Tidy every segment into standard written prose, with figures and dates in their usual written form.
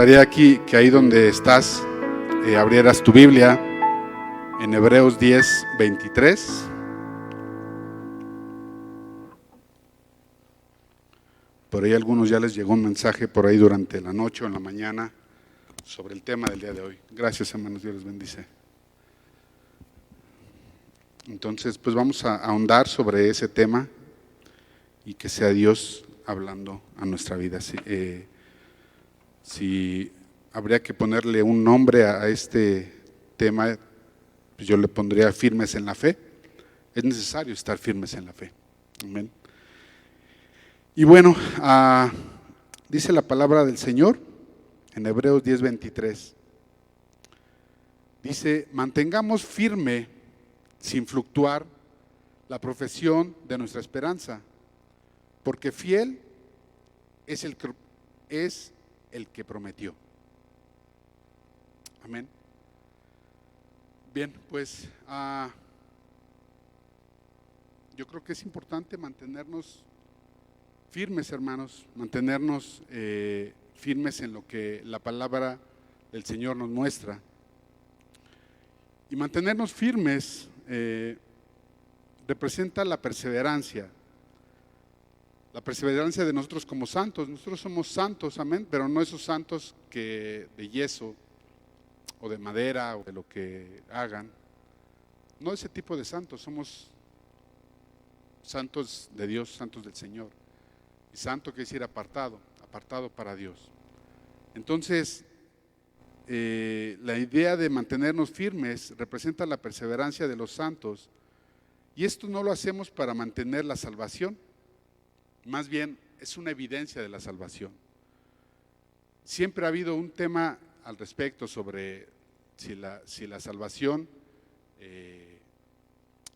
gustaría aquí que ahí donde estás abrieras tu Biblia en Hebreos 10, 23. Por ahí a algunos ya les llegó un mensaje por ahí durante la noche o en la mañana sobre el tema del día de hoy. Gracias, hermanos, Dios les bendice. Entonces, pues vamos a ahondar sobre ese tema y que sea Dios hablando a nuestra vida. Si habría que ponerle un nombre a este tema, pues yo le pondría firmes en la fe. Es necesario estar firmes en la fe. Amén. Y bueno, dice la palabra del Señor en Hebreos 10:23. Dice: mantengamos firme, sin fluctuar, la profesión de nuestra esperanza, porque fiel es el que prometió. Amén. Bien, pues yo creo que es importante mantenernos firmes, hermanos, mantenernos firmes en lo que la palabra del Señor nos muestra. Y mantenernos firmes representa la perseverancia de nosotros como santos. Nosotros somos santos, amén, pero no esos santos que de yeso o de madera o de lo que hagan. No ese tipo de santos, somos santos de Dios, santos del Señor. Y santo quiere decir apartado para Dios. Entonces, la idea de mantenernos firmes representa la perseverancia de los santos, y esto no lo hacemos para mantener la salvación, más bien es una evidencia de la salvación. Siempre ha habido un tema al respecto sobre si la salvación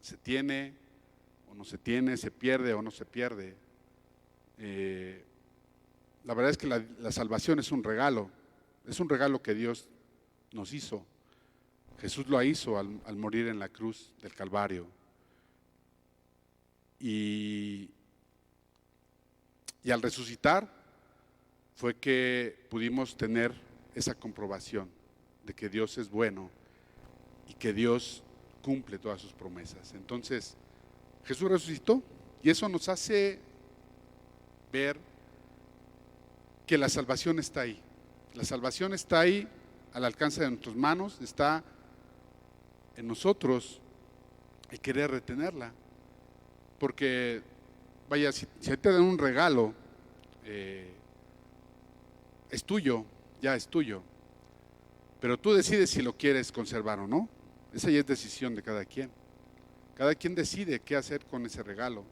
se tiene o no se tiene, se pierde o no se pierde. La verdad es que la salvación es un regalo que Dios nos hizo. Jesús lo hizo al morir en la cruz del Calvario. Y al resucitar fue que pudimos tener esa comprobación de que Dios es bueno y que Dios cumple todas sus promesas. Entonces, Jesús resucitó y eso nos hace ver que la salvación está ahí. La salvación está ahí al alcance de nuestras manos, está en nosotros y querer retenerla. Porque, vaya, si te dan un regalo, es tuyo, ya es tuyo. Pero tú decides si lo quieres conservar o no. Esa ya es decisión de cada quien. Cada quien decide qué hacer con ese regalo.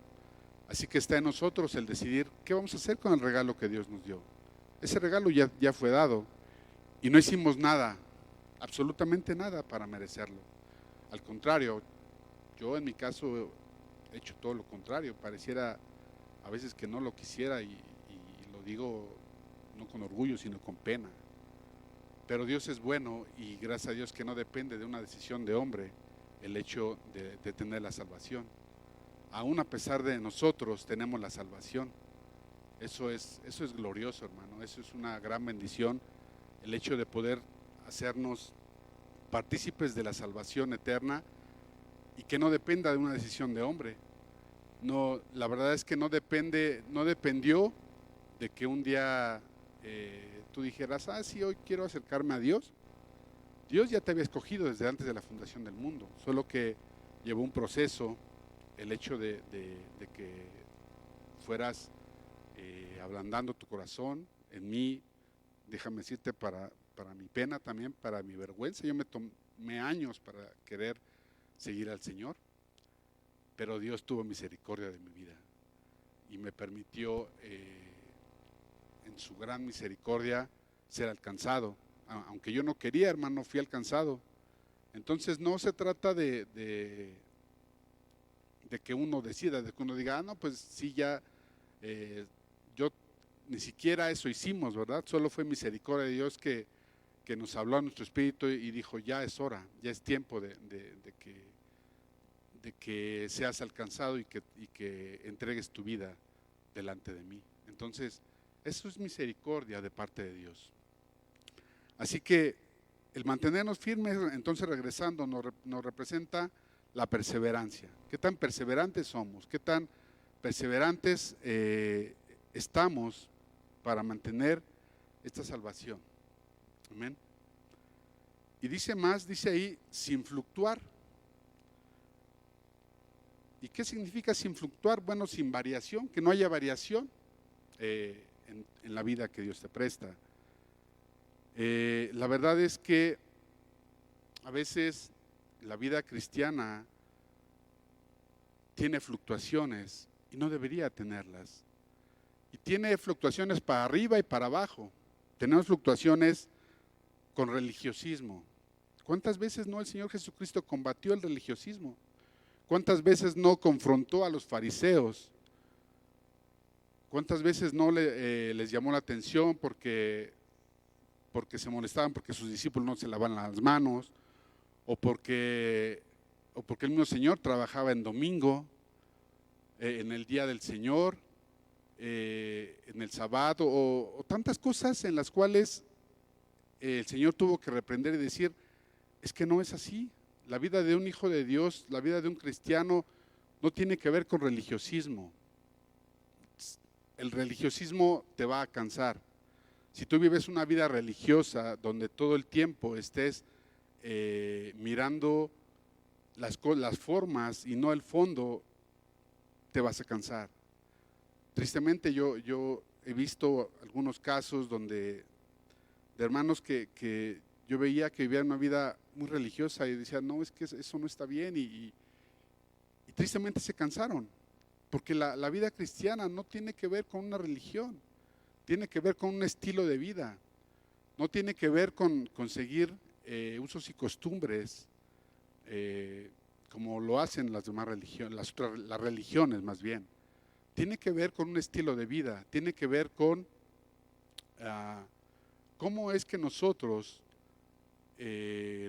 Así que está en nosotros el decidir qué vamos a hacer con el regalo que Dios nos dio. Ese regalo ya fue dado y no hicimos nada, absolutamente nada para merecerlo. Al contrario, yo en mi caso he hecho todo lo contrario. Pareciera a veces que no lo quisiera y lo digo no con orgullo sino con pena. Pero Dios es bueno y gracias a Dios que no depende de una decisión de hombre el hecho de tener la salvación. Aún a pesar de nosotros tenemos la salvación. Eso es glorioso, hermano. Eso es una gran bendición, el hecho de poder hacernos partícipes de la salvación eterna y que no dependa de una decisión de hombre. No, la verdad es que no dependió de que un día tú dijeras, sí, hoy quiero acercarme a Dios. Dios ya te había escogido desde antes de la fundación del mundo, solo que llevó un proceso, el hecho de que fueras ablandando tu corazón. En mí, déjame decirte, para mi pena también, para mi vergüenza, yo me tomé años para querer seguir al Señor, pero Dios tuvo misericordia de mi vida y me permitió en su gran misericordia ser alcanzado. Aunque yo no quería, hermano, fui alcanzado. Entonces no se trata de que uno decida, de que uno diga, no, pues sí, ya yo ni siquiera eso hicimos, ¿verdad? Solo fue misericordia de Dios que nos habló a nuestro espíritu y dijo, ya es hora, ya es tiempo de que seas alcanzado y que entregues tu vida delante de mí. Entonces, eso es misericordia de parte de Dios. Así que el mantenernos firmes, entonces regresando, nos representa la perseverancia. ¿Qué tan perseverantes somos? ¿Qué tan perseverantes estamos para mantener esta salvación? Amén. Y dice más, dice ahí, sin fluctuar. ¿Y qué significa sin fluctuar? Bueno, sin variación, que no haya variación en la vida que Dios te presta. La verdad es que a veces la vida cristiana tiene fluctuaciones y no debería tenerlas. Y tiene fluctuaciones para arriba y para abajo. Tenemos fluctuaciones con religiosismo. ¿Cuántas veces no el Señor Jesucristo combatió el religiosismo? ¿Cuántas veces no confrontó a los fariseos? ¿Cuántas veces no les llamó la atención porque se molestaban porque sus discípulos no se lavaban las manos? O porque el mismo Señor trabajaba en domingo, en el día del Señor, en el sábado, o tantas cosas en las cuales el Señor tuvo que reprender y decir, es que no es así. La vida de un hijo de Dios, la vida de un cristiano, no tiene que ver con religiosismo. El religiosismo te va a cansar. Si tú vives una vida religiosa donde todo el tiempo estés mirando las formas y no el fondo, te vas a cansar. Tristemente yo he visto algunos casos de hermanos que yo veía que vivían una vida muy religiosa y decían, no, es que eso no está bien, y tristemente se cansaron, porque la vida cristiana no tiene que ver con una religión, tiene que ver con un estilo de vida, no tiene que ver con seguir usos y costumbres como lo hacen las demás religiones, las religiones más bien. Tiene que ver con un estilo de vida, tiene que ver con cómo es que nosotros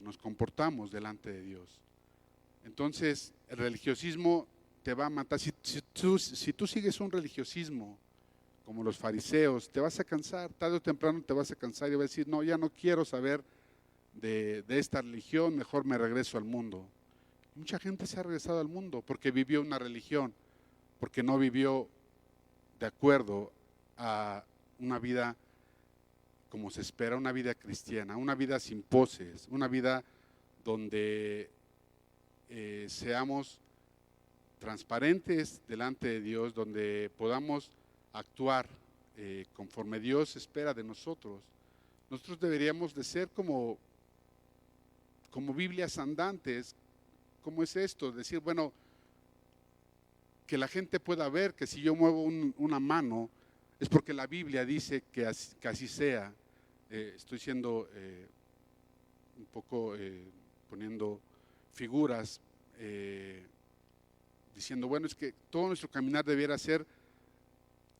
nos comportamos delante de Dios. Entonces, el religiosismo te va a matar. Si tú sigues un religiosismo como los fariseos, te vas a cansar, tarde o temprano te vas a cansar y vas a decir, no, ya no quiero saber de esta religión, mejor me regreso al mundo. Mucha gente se ha regresado al mundo porque vivió una religión, porque no vivió de acuerdo a una vida como se espera, una vida cristiana, una vida sin poses, una vida donde seamos transparentes delante de Dios, donde podamos actuar conforme Dios espera de nosotros. Nosotros deberíamos de ser como Biblias andantes. ¿Cómo es esto? Decir, bueno, que la gente pueda ver que si yo muevo una mano es porque la Biblia dice que así sea. Estoy siendo un poco poniendo figuras, diciendo, bueno, es que todo nuestro caminar debiera ser,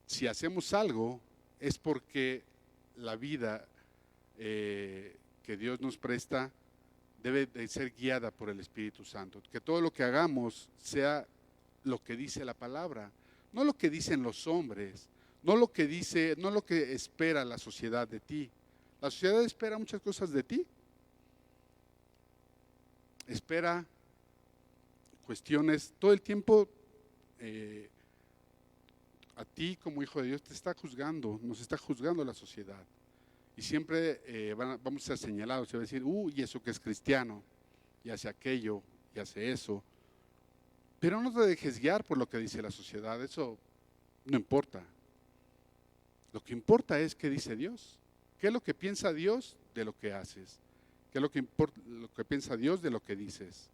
si hacemos algo, es porque la vida que Dios nos presta debe de ser guiada por el Espíritu Santo. Que todo lo que hagamos sea lo que dice la palabra, no lo que dicen los hombres, no lo que espera la sociedad de ti. La sociedad espera muchas cosas de ti. Espera cuestiones, todo el tiempo a ti como hijo de Dios te está juzgando, nos está juzgando la sociedad. Y siempre vamos a ser señalados, se va a decir, y eso que es cristiano, y hace aquello, y hace eso. Pero no te dejes guiar por lo que dice la sociedad, eso no importa. Lo que importa es qué dice Dios. ¿Qué es lo que piensa Dios de lo que haces? ¿Qué es lo que piensa Dios de lo que dices?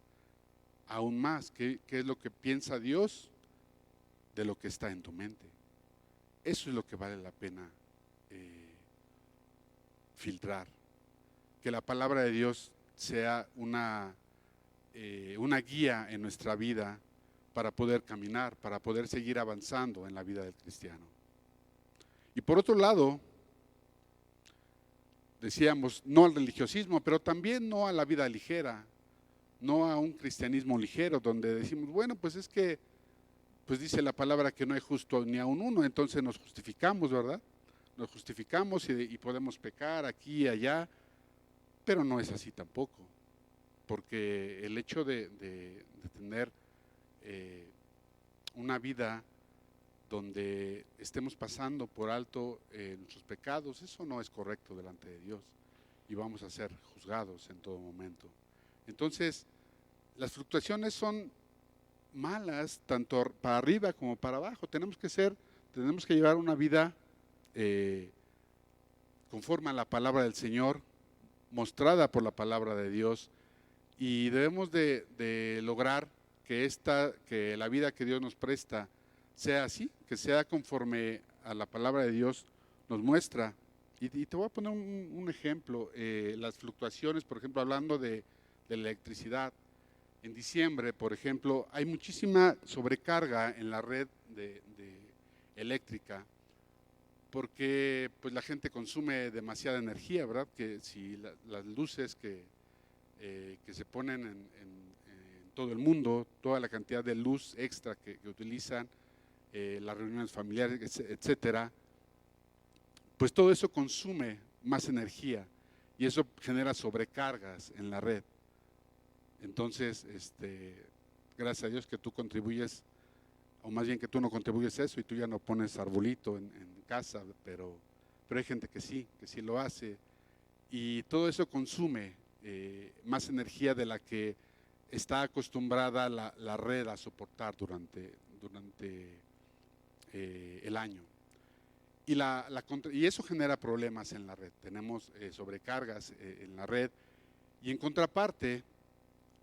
Aún más, ¿qué es lo que piensa Dios de lo que está en tu mente? Eso es lo que vale la pena filtrar. Que la palabra de Dios sea una guía en nuestra vida para poder caminar, para poder seguir avanzando en la vida del cristiano. Y por otro lado, decíamos, no al religiosismo, pero también no a la vida ligera, no a un cristianismo ligero, donde decimos, bueno, pues es que, pues dice la palabra que no hay justo ni a un uno, entonces nos justificamos, ¿verdad? Nos justificamos y podemos pecar aquí y allá, Pero no es así tampoco, porque el hecho de tener una vida donde estemos pasando por alto nuestros pecados, eso no es correcto delante de Dios y vamos a ser juzgados en todo momento. Entonces, las fluctuaciones son malas tanto para arriba como para abajo. Tenemos que llevar una vida conforme a la palabra del Señor, mostrada por la palabra de Dios, y debemos de lograr que la vida que Dios nos presta sea así, que sea conforme a la palabra de Dios nos muestra. Y te voy a poner un ejemplo, las fluctuaciones, por ejemplo, hablando de la electricidad. En diciembre, por ejemplo, hay muchísima sobrecarga en la red eléctrica, porque pues la gente consume demasiada energía, ¿verdad? Que si las luces que se ponen en todo el mundo, toda la cantidad de luz extra que utilizan, las reuniones familiares, etcétera, pues todo eso consume más energía y eso genera sobrecargas en la red. Entonces, gracias a Dios que tú contribuyes, o más bien que tú no contribuyes a eso y tú ya no pones arbolito en casa, pero hay gente que sí lo hace, y todo eso consume más energía de la que está acostumbrada la red a soportar durante el año. Y eso genera problemas en la red. Tenemos sobrecargas en la red, y en contraparte,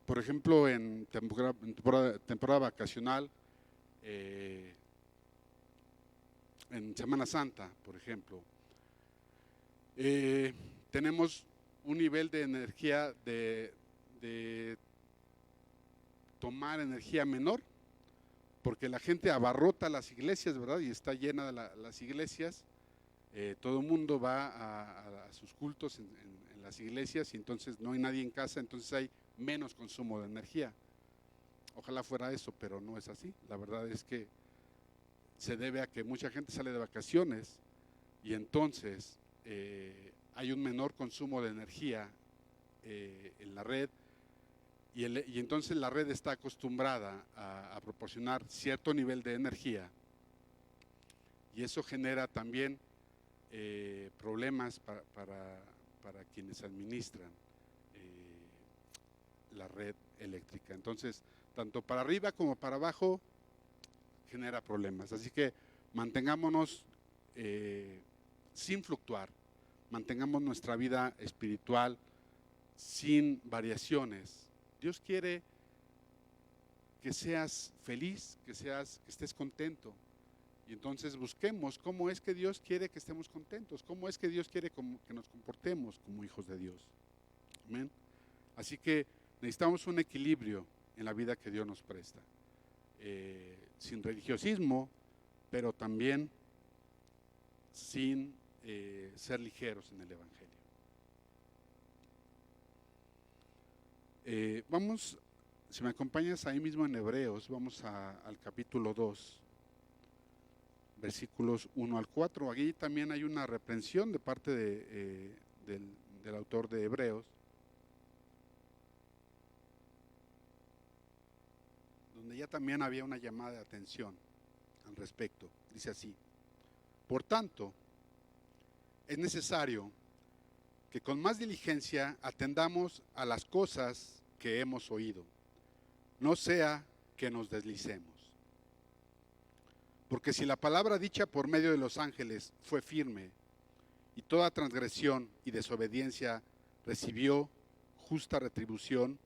por ejemplo, en temporada vacacional, en Semana Santa, por ejemplo, tenemos un nivel de energía de tomar energía menor, porque la gente abarrota las iglesias, ¿verdad? Y está llena de las iglesias. Todo el mundo va a sus cultos en las iglesias, y entonces no hay nadie en casa, entonces hay menos consumo de energía. Ojalá fuera eso, pero no es así. La verdad es que se debe a que mucha gente sale de vacaciones y entonces hay un menor consumo de energía en la red, y entonces la red está acostumbrada a proporcionar cierto nivel de energía, y eso genera también problemas para quienes administran la red eléctrica. Entonces, tanto para arriba como para abajo genera problemas. Así que mantengámonos sin fluctuar, mantengamos nuestra vida espiritual sin variaciones. Dios quiere que seas feliz, que estés contento. Y entonces busquemos cómo es que Dios quiere que estemos contentos, cómo es que Dios quiere que nos comportemos como hijos de Dios. Amén. Así que necesitamos un equilibrio en la vida que Dios nos presta, sin religiosismo, pero también sin ser ligeros en el Evangelio. Vamos, si me acompañas ahí mismo en Hebreos, vamos al capítulo 2, versículos 1 al 4. Aquí también hay una reprensión de parte del autor de Hebreos, donde ya también había una llamada de atención al respecto. Dice así: por tanto, es necesario que con más diligencia atendamos a las cosas que hemos oído, no sea que nos deslicemos. Porque si la palabra dicha por medio de los ángeles fue firme, y toda transgresión y desobediencia recibió justa retribución,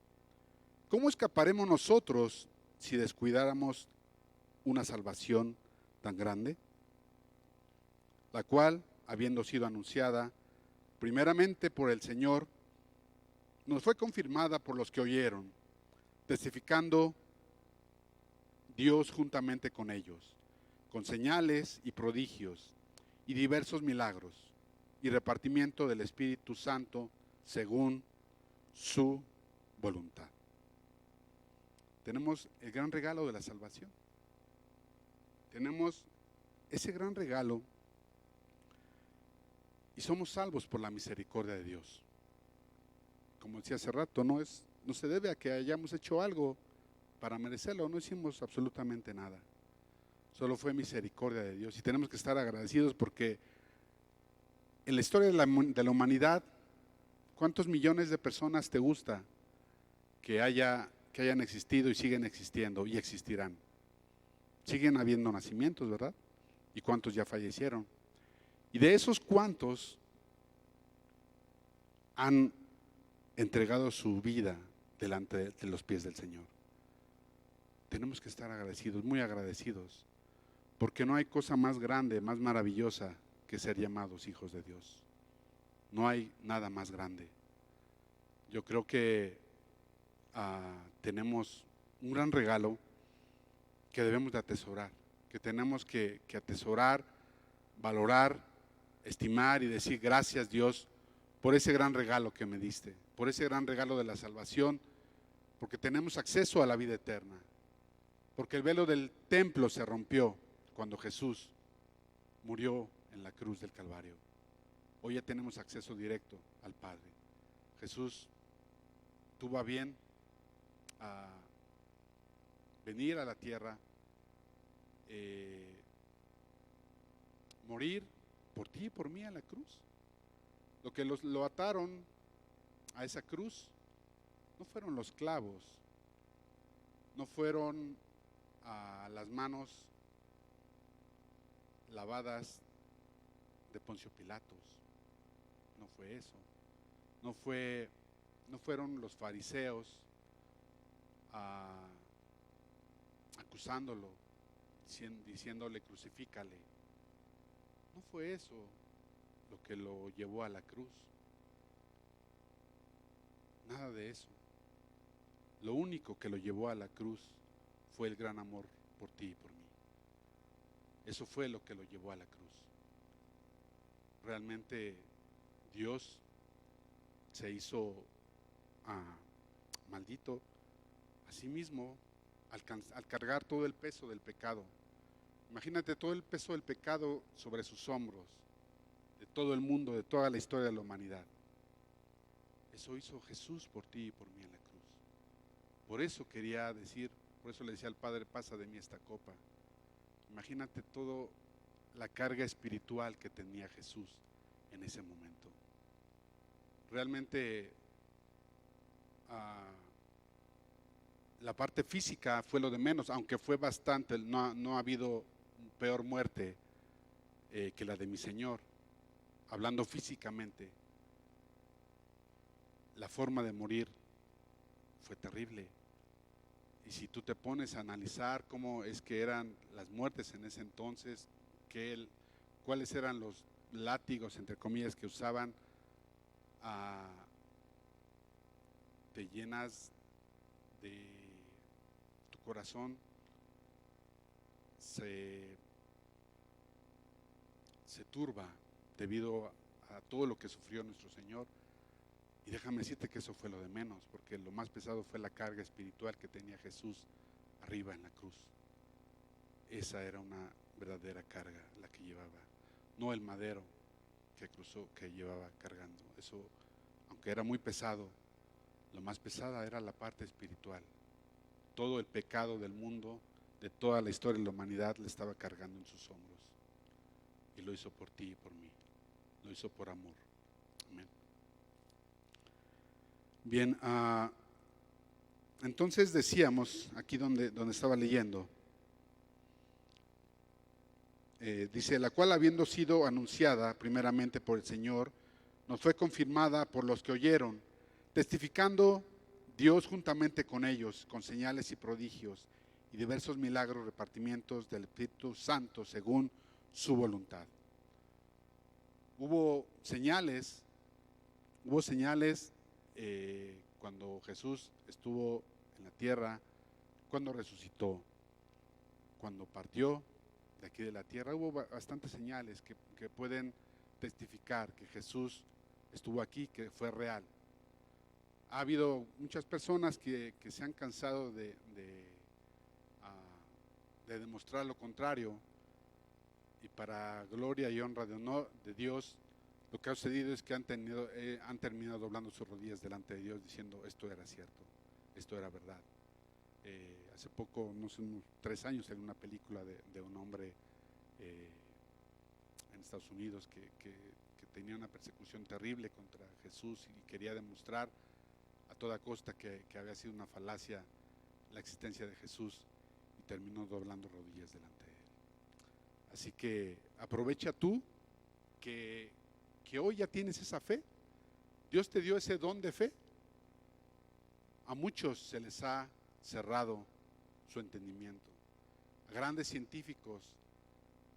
¿cómo escaparemos nosotros si descuidáramos una salvación tan grande? La cual, habiendo sido anunciada primeramente por el Señor, nos fue confirmada por los que oyeron, testificando Dios juntamente con ellos, con señales y prodigios y diversos milagros y repartimiento del Espíritu Santo según su voluntad. Tenemos el gran regalo de la salvación. Tenemos ese gran regalo y somos salvos por la misericordia de Dios. como decía hace rato, no se debe a que hayamos hecho algo para merecerlo, no hicimos absolutamente nada. Solo fue misericordia de Dios y tenemos que estar agradecidos porque en la historia de la humanidad, ¿cuántos millones de personas te gusta que hayan existido y siguen existiendo y existirán? Siguen habiendo nacimientos, ¿verdad? ¿Y cuántos ya fallecieron? Y de esos cuantos han entregado su vida delante de los pies del Señor. Tenemos que estar agradecidos, muy agradecidos, porque no hay cosa más grande, más maravillosa que ser llamados hijos de Dios. No hay nada más grande. Yo creo que tenemos un gran regalo que debemos de atesorar, que tenemos que atesorar, valorar, estimar y decir gracias Dios por ese gran regalo que me diste, por ese gran regalo de la salvación, porque tenemos acceso a la vida eterna, porque el velo del templo se rompió cuando Jesús murió en la cruz del Calvario. Hoy ya tenemos acceso directo al Padre. Jesús tuvo a bien a venir a la tierra, morir por ti y por mí en la cruz. Lo que lo ataron a esa cruz no fueron los clavos, no fueron las manos lavadas de Poncio Pilatos, no fue eso, no fueron los fariseos acusándolo, diciéndole crucifícale. No fue eso lo que lo llevó a la cruz. Nada de eso. Lo único que lo llevó a la cruz fue el gran amor por ti y por mí. Eso fue lo que lo llevó a la cruz. Realmente Dios se hizo maldito a sí mismo al cargar todo el peso del pecado. Imagínate todo el peso del pecado sobre sus hombros, de todo el mundo, de toda la historia de la humanidad. Eso hizo Jesús por ti y por mí en la cruz. Por eso quería decir, por eso le decía al Padre, pasa de mí esta copa. Imagínate toda la carga espiritual que tenía Jesús en ese momento. Realmente la parte física fue lo de menos, aunque fue bastante, no ha habido peor muerte que la de mi Señor, hablando físicamente. La forma de morir fue terrible. Y si tú te pones a analizar cómo es que eran las muertes en ese entonces, cuáles eran los látigos, entre comillas, que usaban, te llenas de tu corazón, se turba debido a todo lo que sufrió nuestro Señor. Y déjame decirte que eso fue lo de menos, porque lo más pesado fue la carga espiritual que tenía Jesús arriba en la cruz. Esa era una verdadera carga la que llevaba, no el madero que llevaba cargando. Eso, aunque era muy pesado, lo más pesada era la parte espiritual. Todo el pecado del mundo, de toda la historia de la humanidad, le estaba cargando en sus hombros. Y lo hizo por ti y por mí. Lo hizo por amor. Amén. Bien, entonces decíamos, aquí donde estaba leyendo, dice, la cual habiendo sido anunciada primeramente por el Señor, nos fue confirmada por los que oyeron, testificando Dios juntamente con ellos, con señales y prodigios y diversos milagros, repartimientos del Espíritu Santo según su voluntad. Hubo señales cuando Jesús estuvo en la tierra, cuando resucitó, cuando partió de aquí de la tierra. Hubo bastantes señales que pueden testificar que Jesús estuvo aquí, que fue real. Ha habido muchas personas que se han cansado de demostrar lo contrario, y para gloria y honra de Dios, Lo que ha sucedido es que han terminado doblando sus rodillas delante de Dios diciendo esto era cierto, esto era verdad. Hace poco, no sé, unos 3 años, en una película de un hombre en Estados Unidos que tenía una persecución terrible contra Jesús y quería demostrar a toda costa que había sido una falacia la existencia de Jesús, y terminó doblando rodillas delante de él. Así que aprovecha tú que hoy ya tienes esa fe. Dios te dio ese don de fe. A muchos se les ha cerrado su entendimiento. A grandes científicos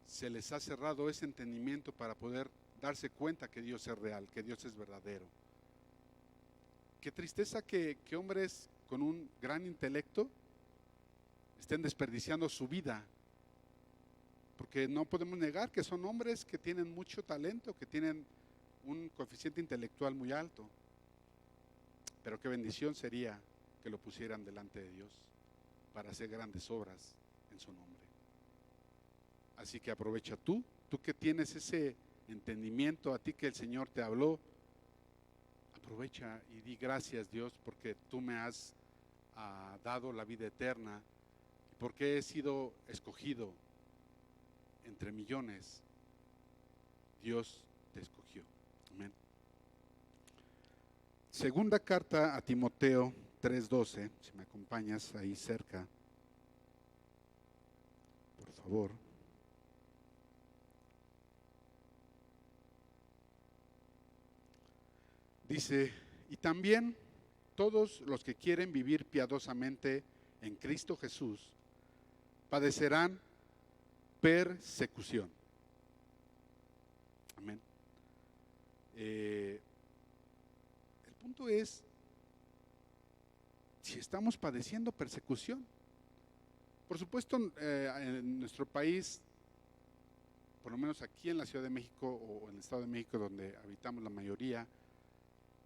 se les ha cerrado ese entendimiento para poder darse cuenta que Dios es real, que Dios es verdadero. Qué tristeza que hombres con un gran intelecto estén desperdiciando su vida, porque no podemos negar que son hombres que tienen mucho talento, que tienen un coeficiente intelectual muy alto, pero qué bendición sería que lo pusieran delante de Dios para hacer grandes obras en su nombre. Así que aprovecha tú que tienes ese entendimiento, a ti que el Señor te habló, aprovecha y di gracias, Dios, porque tú me has dado la vida eterna, y porque he sido escogido entre millones. Dios te escogió. Amén. Segunda carta a Timoteo 3:12, si me acompañas ahí cerca, por favor. Dice, y también todos los que quieren vivir piadosamente en Cristo Jesús padecerán persecución. Amén. El punto es, si estamos padeciendo persecución, por supuesto, en nuestro país, por lo menos aquí en la Ciudad de México o en el Estado de México, donde habitamos la mayoría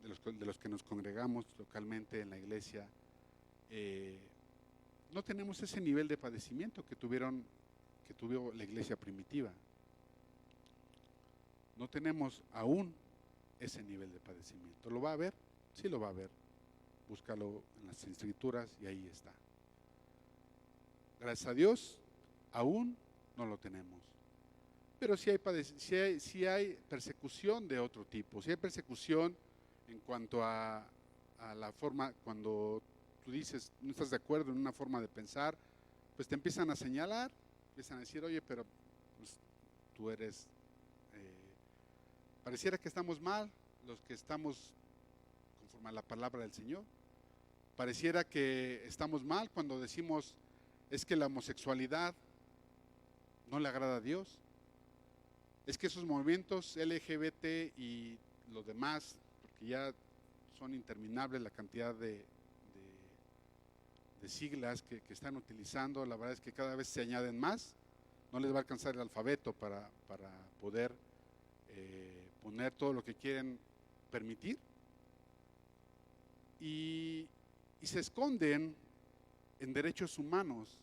de los que nos congregamos localmente en la iglesia, no tenemos ese nivel de padecimiento que tuvo la iglesia primitiva. No tenemos aún ese nivel de padecimiento. ¿Lo va a haber? Sí lo va a haber. Búscalo en las escrituras y ahí está. Gracias a Dios, aún no lo tenemos. Pero sí hay persecución de otro tipo. Sí hay persecución en cuanto a la forma, cuando tú dices, no estás de acuerdo en una forma de pensar, pues te empiezan a señalar, empiezan a decir, oye, pero pues, tú eres, pareciera que estamos mal, los que estamos conforme a la palabra del Señor. Pareciera que estamos mal cuando decimos, es que la homosexualidad no le agrada a Dios. Es que esos movimientos LGBT y los demás, porque ya son interminables la cantidad de siglas que están utilizando, la verdad es que cada vez se añaden más, no les va a alcanzar el alfabeto para poder poner todo lo que quieren permitir, y se esconden en derechos humanos,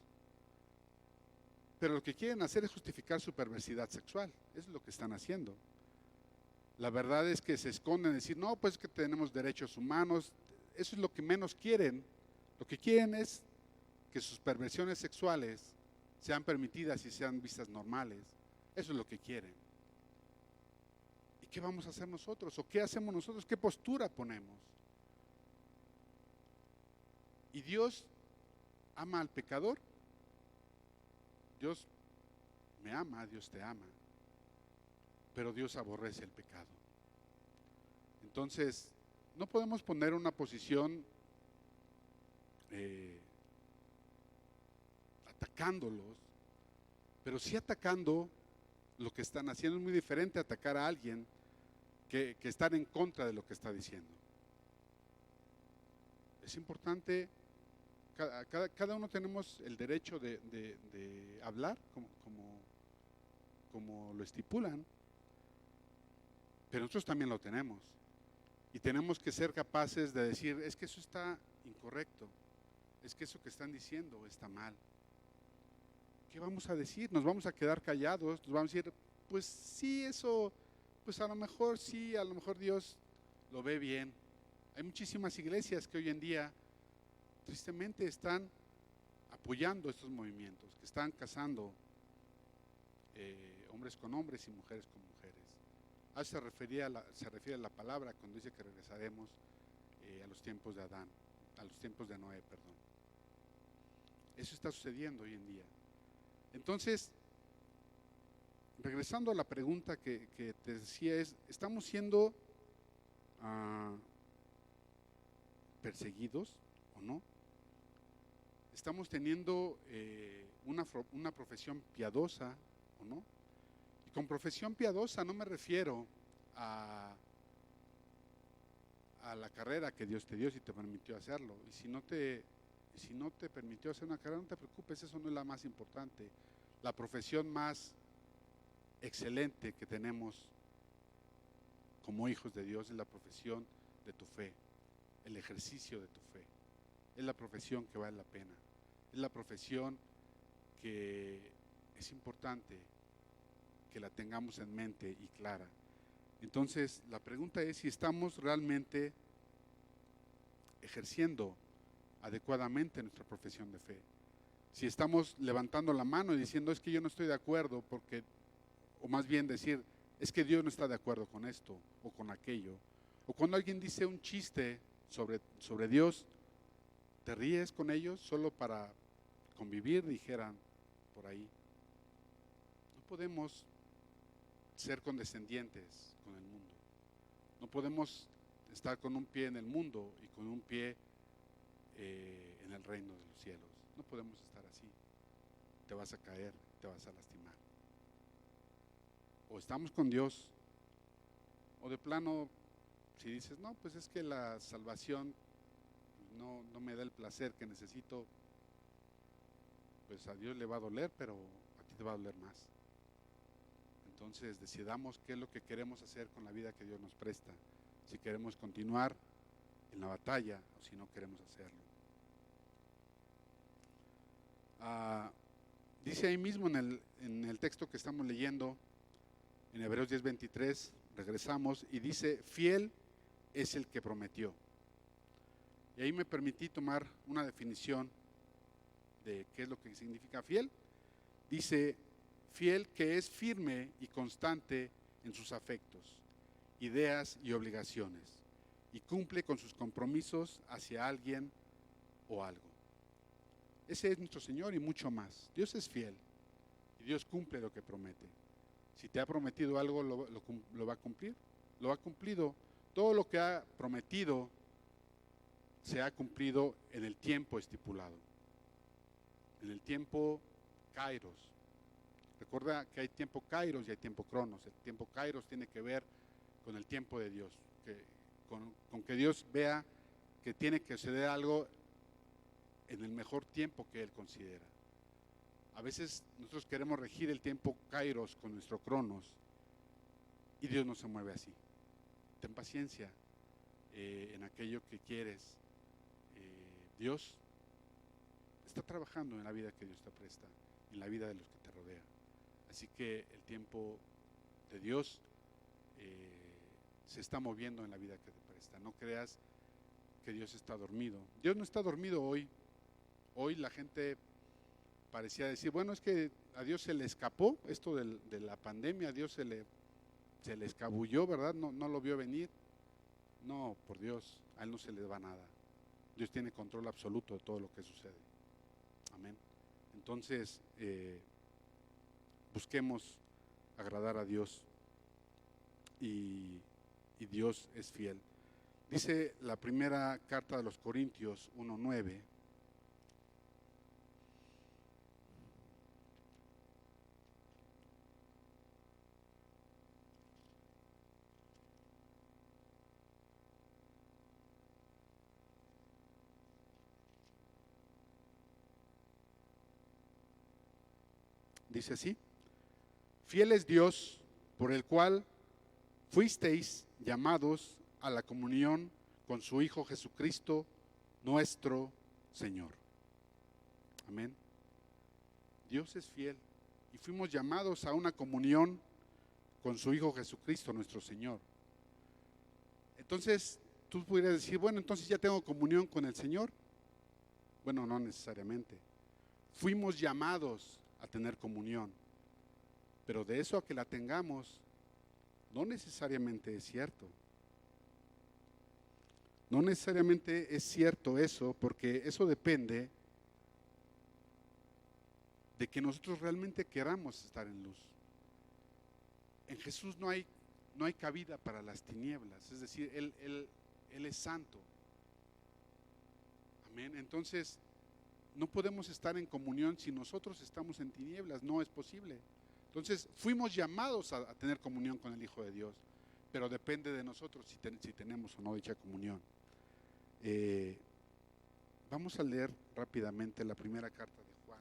pero lo que quieren hacer es justificar su perversidad sexual. Eso es lo que están haciendo. La verdad es que se esconden en decir, no, pues que tenemos derechos humanos. Eso es lo que menos quieren. Lo que quieren es que sus perversiones sexuales sean permitidas y sean vistas normales. Eso es lo que quieren. ¿Y qué vamos a hacer nosotros? ¿O qué hacemos nosotros? ¿Qué postura ponemos? ¿Y Dios ama al pecador? Dios me ama, Dios te ama, pero Dios aborrece el pecado. Entonces, no podemos poner una posición atacándolos, pero sí atacando lo que están haciendo. Es muy diferente atacar a alguien que estar en contra de lo que está diciendo. Es importante, cada uno tenemos el derecho de hablar como lo estipulan, pero nosotros también lo tenemos. Y tenemos que ser capaces de decir, es que eso está incorrecto, es que eso que están diciendo está mal. ¿Qué vamos a decir? ¿Nos vamos a quedar callados? ¿Nos vamos a decir, pues sí, eso pues a lo mejor sí, a lo mejor Dios lo ve bien. Hay muchísimas iglesias que hoy en día tristemente están apoyando estos movimientos, que están casando hombres con hombres y mujeres con mujeres. A eso se refiere a la palabra cuando dice que regresaremos a los tiempos de Adán, a los tiempos de Noé, perdón. Eso está sucediendo hoy en día. Entonces, regresando a la pregunta que te decía, ¿estamos siendo perseguidos o no? ¿Estamos teniendo una profesión piadosa o no? Y con profesión piadosa no me refiero a la carrera que Dios te dio si te permitió hacerlo. Y si no te permitió hacer una carrera, no te preocupes, eso no es la más importante. La profesión más excelente que tenemos como hijos de Dios es la profesión de tu fe, el ejercicio de tu fe. Es la profesión que vale la pena. Es la profesión que es importante que la tengamos en mente y clara. Entonces, la pregunta es si estamos realmente ejerciendo adecuadamente nuestra profesión de fe. Si estamos levantando la mano y diciendo, es que yo no estoy de acuerdo, porque, o más bien decir, es que Dios no está de acuerdo con esto o con aquello. O cuando alguien dice un chiste sobre Dios, te ríes con ellos solo para convivir, dijeran por ahí. No podemos ser condescendientes con el mundo. No podemos estar con un pie en el mundo y con un pie en el reino de los cielos. No podemos estar así. Te vas a caer, te vas a lastimar. O estamos con Dios, o de plano, si dices, no, pues es que la salvación no me da el placer que necesito, pues a Dios le va a doler, pero a ti te va a doler más. Entonces decidamos qué es lo que queremos hacer con la vida que Dios nos presta, si queremos continuar en la batalla o si no queremos hacerlo. Dice ahí mismo en el texto que estamos leyendo, en Hebreos 10:23, regresamos y dice, fiel es el que prometió. Y ahí me permití tomar una definición de qué es lo que significa fiel. Dice, fiel que es firme y constante en sus afectos, ideas y obligaciones, y cumple con sus compromisos hacia alguien o algo. Ese es nuestro Señor y mucho más. Dios es fiel y Dios cumple lo que promete. Si te ha prometido algo, lo va a cumplir. Lo ha cumplido. Todo lo que ha prometido se ha cumplido en el tiempo estipulado. En el tiempo Kairos. Recuerda que hay tiempo Kairos y hay tiempo Cronos. El tiempo Kairos tiene que ver con el tiempo de Dios. Con que Dios vea que tiene que suceder algo en el mejor tiempo que Él considera. A veces nosotros queremos regir el tiempo Kairos con nuestro Cronos y Dios no se mueve así. Ten paciencia en aquello que quieres. Dios está trabajando en la vida que Dios te presta, en la vida de los que te rodean. Así que el tiempo de Dios se está moviendo en la vida que te presta. No creas que Dios está dormido. Dios no está dormido hoy. Hoy la gente parecía decir, bueno, es que a Dios se le escapó esto de la pandemia, a Dios se le escabulló, ¿verdad? No lo vio venir. No, por Dios, a Él no se le va nada. Dios tiene control absoluto de todo lo que sucede. Amén. Entonces, busquemos agradar a Dios y Dios es fiel. Dice la primera carta de los Corintios 1:9. Dice así, fiel es Dios por el cual fuisteis llamados a la comunión con su Hijo Jesucristo, nuestro Señor. Amén. Dios es fiel y fuimos llamados a una comunión con su Hijo Jesucristo, nuestro Señor. Entonces, tú pudieras decir, bueno, entonces ya tengo comunión con el Señor. Bueno, no necesariamente. Fuimos llamados a tener comunión, pero de eso a que la tengamos, no necesariamente es cierto. No necesariamente es cierto eso, porque eso depende de que nosotros realmente queramos estar en luz. En Jesús no hay cabida para las tinieblas, es decir, Él es santo. Amén. Entonces, no podemos estar en comunión si nosotros estamos en tinieblas, no es posible. Entonces, fuimos llamados a tener comunión con el Hijo de Dios, pero depende de nosotros si tenemos o no dicha comunión. Vamos a leer rápidamente la primera carta de Juan.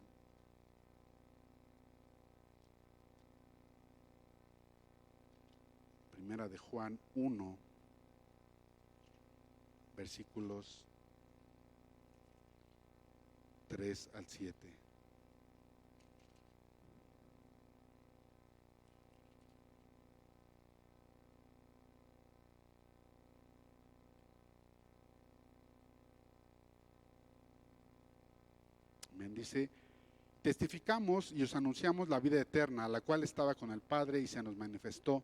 Primera de Juan 1, versículos 3 al 7. Amén. Dice, testificamos y os anunciamos la vida eterna, la cual estaba con el Padre y se nos manifestó.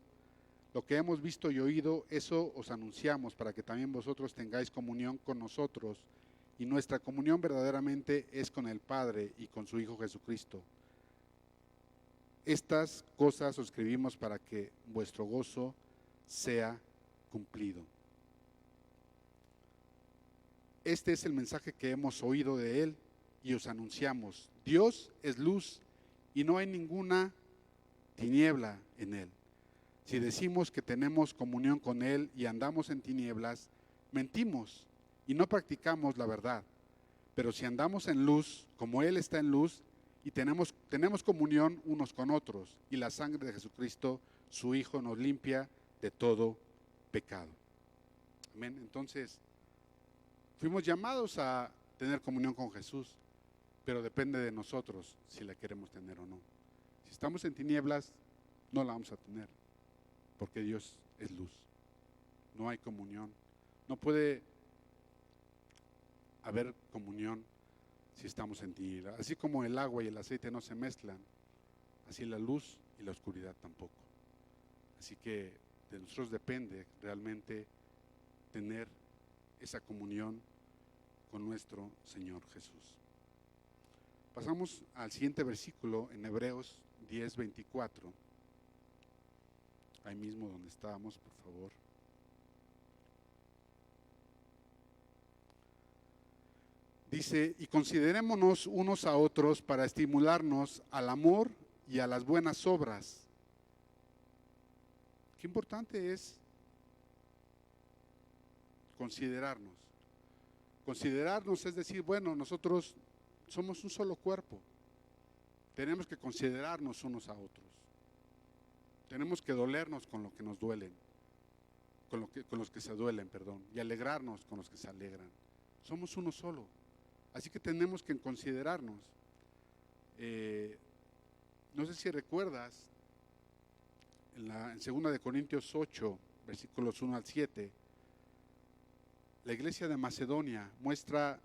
Lo que hemos visto y oído, eso os anunciamos para que también vosotros tengáis comunión con nosotros. Y nuestra comunión verdaderamente es con el Padre y con su Hijo Jesucristo. Estas cosas os escribimos para que vuestro gozo sea cumplido. Este es el mensaje que hemos oído de Él y os anunciamos. Dios es luz y no hay ninguna tiniebla en Él. Si decimos que tenemos comunión con Él y andamos en tinieblas, mentimos y no practicamos la verdad. Pero si andamos en luz, como Él está en luz, y tenemos comunión unos con otros, y la sangre de Jesucristo, su Hijo, nos limpia de todo pecado. Amén. Entonces, fuimos llamados a tener comunión con Jesús, pero depende de nosotros si la queremos tener o no. Si estamos en tinieblas, no la vamos a tener, porque Dios es luz. No hay comunión. No puede haber comunión si estamos en tinieblas. Así como el agua y el aceite no se mezclan, así la luz y la oscuridad tampoco. Así que de nosotros depende realmente tener esa comunión con nuestro Señor Jesús. Pasamos al siguiente versículo en Hebreos 10:24. Ahí mismo donde estábamos, por favor. Dice, y considerémonos unos a otros para estimularnos al amor y a las buenas obras. Qué importante es considerarnos. Considerarnos es decir, bueno, nosotros somos un solo cuerpo. Tenemos que considerarnos unos a otros. Tenemos que dolernos con lo que nos duelen, con los que se duelen, perdón, y alegrarnos con los que se alegran. Somos uno solo. Así que tenemos que considerarnos. No sé si recuerdas, en 2 de Corintios 8, versículos 1 al 7, la iglesia de Macedonia muestra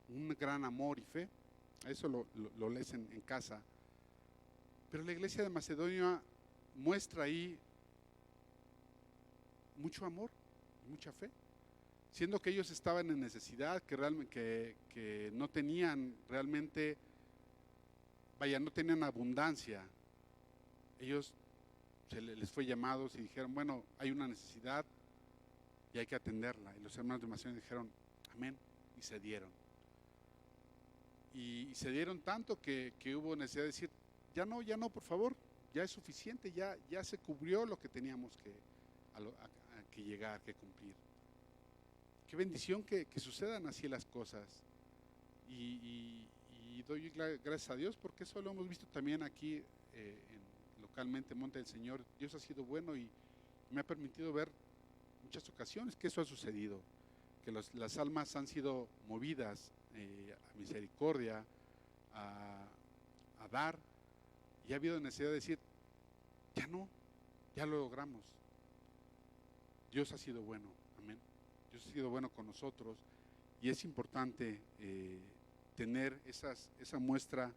un gran amor y fe. Eso lo lees en casa. Pero la iglesia de Macedonia muestra ahí mucho amor y mucha fe, siendo que ellos estaban en necesidad, que no tenían realmente, no tenían abundancia. Ellos les fue llamados y dijeron, bueno, hay una necesidad y hay que atenderla. Y los hermanos de Macedonia dijeron, amén, y se dieron. Y se dieron tanto que hubo necesidad de decir, ya no, por favor, ya es suficiente, ya se cubrió lo que teníamos que llegar, que cumplir. Qué bendición que sucedan así las cosas. Y doy gracias a Dios porque eso lo hemos visto también aquí localmente en Monte del Señor. Dios ha sido bueno y me ha permitido ver muchas ocasiones que eso ha sucedido, que las almas han sido movidas a misericordia, a dar, y ha habido necesidad de decir, ya no, ya lo logramos. Dios ha sido bueno, amén. Dios ha sido bueno con nosotros y es importante tener esa muestra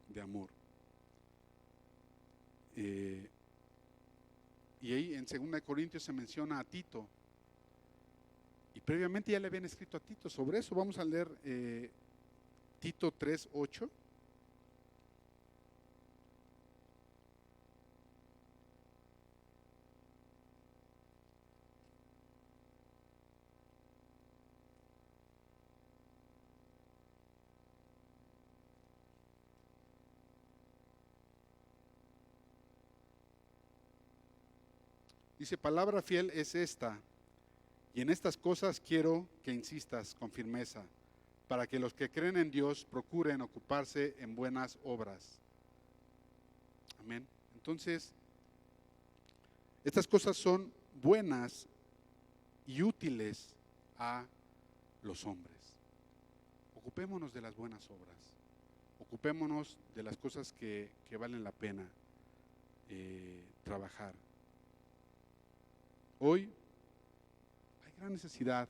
de amor. Y ahí en 2 Corintios se menciona a Tito, y previamente ya le habían escrito a Tito sobre eso. Vamos a leer Tito 3:8. Dice: palabra fiel es esta, y en estas cosas quiero que insistas con firmeza, para que los que creen en Dios procuren ocuparse en buenas obras. Amén. Entonces, estas cosas son buenas y útiles a los hombres. Ocupémonos de las buenas obras, ocupémonos de las cosas que valen la pena trabajar. Hoy hay gran necesidad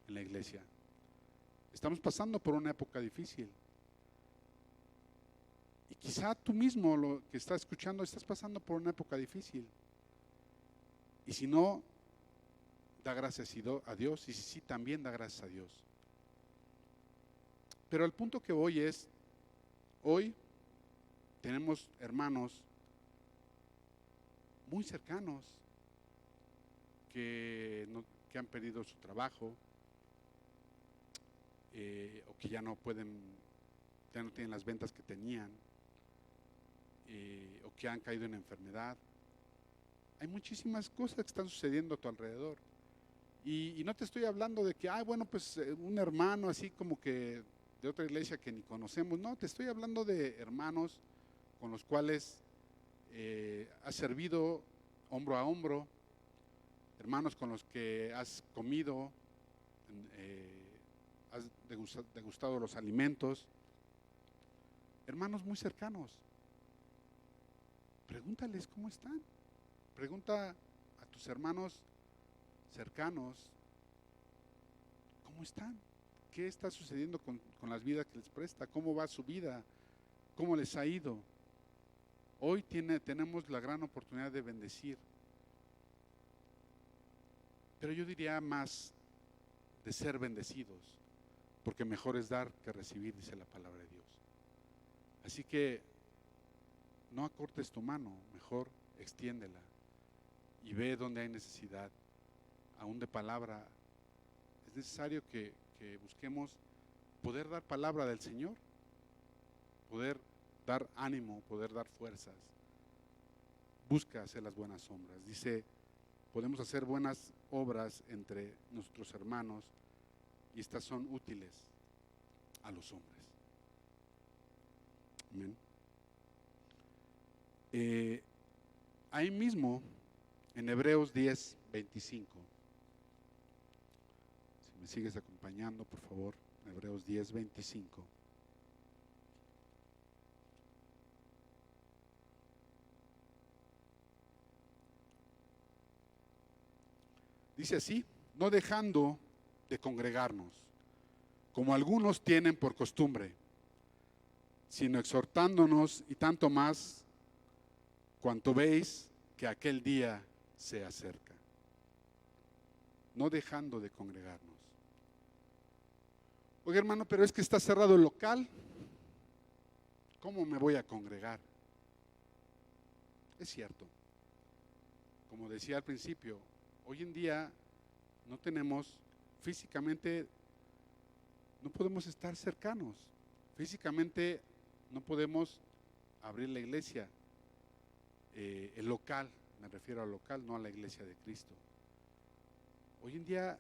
en la iglesia. Estamos pasando por una época difícil. Y quizá tú mismo, lo que estás escuchando, estás pasando por una época difícil. Y si no, da gracias a Dios, y si sí, también da gracias a Dios. Pero el punto que voy es, hoy tenemos hermanos muy cercanos que han perdido su trabajo, o que ya no tienen las ventas que tenían, o que han caído en enfermedad. Hay muchísimas cosas que están sucediendo a tu alrededor. Y no te estoy hablando de que, bueno, pues un hermano así como que de otra iglesia que ni conocemos. No, te estoy hablando de hermanos con los cuales has servido hombro a hombro, hermanos con los que has comido, has degustado los alimentos, hermanos muy cercanos. Pregúntales cómo están. Pregunta a tus hermanos cercanos cómo están, qué está sucediendo con las vidas que les presta, cómo va su vida, cómo les ha ido. Hoy tenemos la gran oportunidad de bendecir, pero yo diría más de ser bendecidos, porque mejor es dar que recibir, dice la palabra de Dios. Así que no acortes tu mano, mejor extiéndela y ve donde hay necesidad, aún de palabra. Es necesario que busquemos poder dar palabra del Señor, poder dar ánimo, poder dar fuerzas. Busca hacer las buenas sombras. Dice, podemos hacer buenas obras entre nuestros hermanos y estas son útiles a los hombres. Amén. Ahí mismo, en Hebreos 10:25, si me sigues acompañando, por favor, Hebreos 10:25. Dice así: no dejando de congregarnos, como algunos tienen por costumbre, sino exhortándonos, y tanto más cuanto veis que aquel día se acerca. No dejando de congregarnos. Oye, hermano, pero es que está cerrado el local. ¿Cómo me voy a congregar? Es cierto. Como decía al principio, hoy en día no tenemos físicamente, no podemos estar cercanos. Físicamente no podemos abrir la iglesia, el local, me refiero al local, no a la iglesia de Cristo. Hoy en día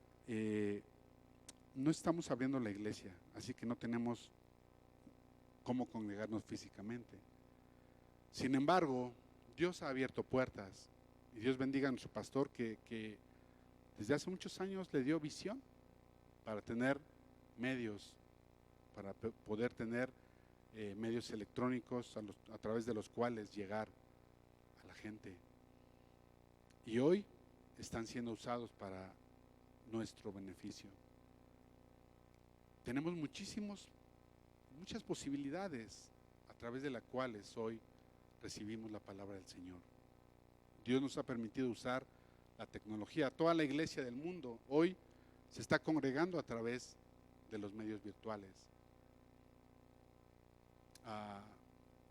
no estamos abriendo la iglesia, así que no tenemos cómo congregarnos físicamente. Sin embargo, Dios ha abierto puertas, y Dios bendiga a nuestro pastor que desde hace muchos años le dio visión para tener medios, para poder tener medios electrónicos a través de los cuales llegar gente. Y hoy están siendo usados para nuestro beneficio. Tenemos muchas posibilidades a través de las cuales hoy recibimos la palabra del Señor. Dios nos ha permitido usar la tecnología. Toda la iglesia del mundo hoy se está congregando a través de los medios virtuales,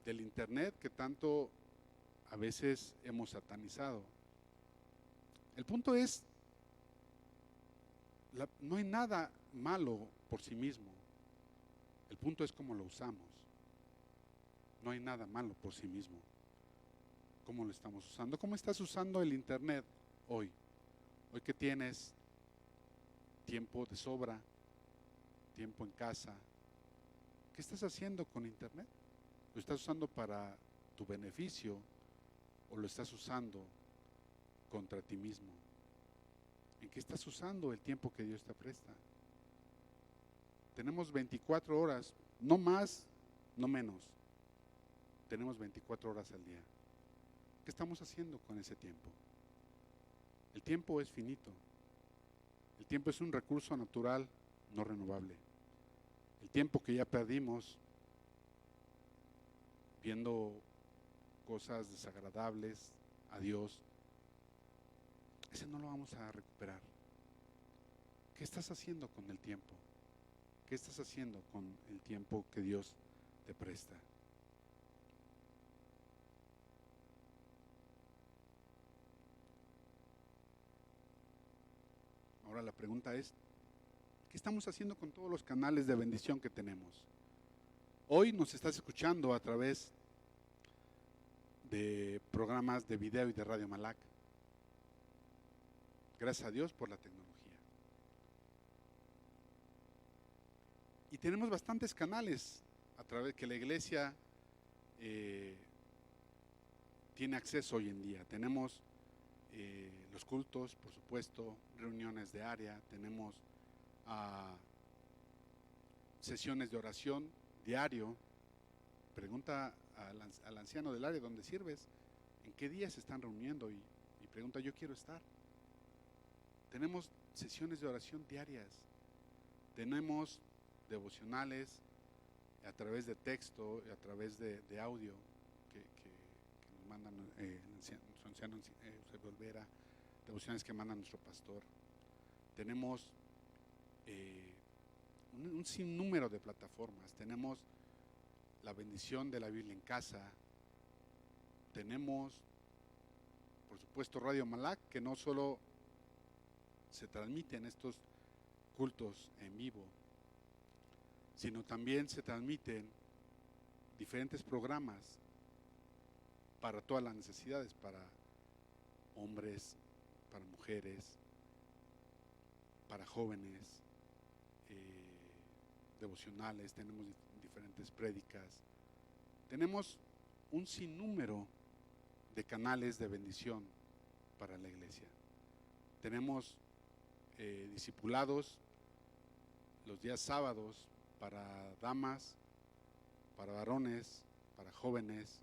del internet que tanto a veces hemos satanizado. El punto es, no hay nada malo por sí mismo. El punto es cómo lo usamos. No hay nada malo por sí mismo. ¿Cómo lo estamos usando? ¿Cómo estás usando el internet hoy? Hoy que tienes tiempo de sobra, tiempo en casa, ¿qué estás haciendo con internet? ¿Lo estás usando para tu beneficio o lo estás usando contra ti mismo? ¿En qué estás usando el tiempo que Dios te presta? Tenemos 24 horas, no más, no menos. Tenemos 24 horas al día. ¿Qué estamos haciendo con ese tiempo? El tiempo es finito. El tiempo es un recurso natural no renovable. El tiempo que ya perdimos viendo cosas desagradables a Dios, ese no lo vamos a recuperar. ¿Qué estás haciendo con el tiempo? ¿Qué estás haciendo con el tiempo que Dios te presta? Ahora la pregunta es, ¿qué estamos haciendo con todos los canales de bendición que tenemos? Hoy nos estás escuchando a través de programas de video y de Radio Malac. Gracias a Dios por la tecnología. Y tenemos bastantes canales a través que la iglesia tiene acceso hoy en día. Tenemos los cultos, por supuesto, reuniones de área, tenemos sesiones de oración diario. Pregunta al anciano del área donde sirves, ¿en qué día se están reuniendo? Y pregunta, yo quiero estar. Tenemos sesiones de oración diarias, tenemos devocionales a través de texto, a través de audio que nos mandan nuestro anciano Eusebio Olvera, devocionales que manda nuestro pastor. Tenemos un sinnúmero de plataformas. Tenemos la bendición de la Biblia en casa. Tenemos, por supuesto, Radio Malac, que no solo se transmiten estos cultos en vivo, sino también se transmiten diferentes programas para todas las necesidades, para hombres, para mujeres, para jóvenes, devocionales, tenemos diferentes prédicas, tenemos un sinnúmero de canales de bendición para la iglesia. Tenemos discipulados los días sábados para damas, para varones, para jóvenes,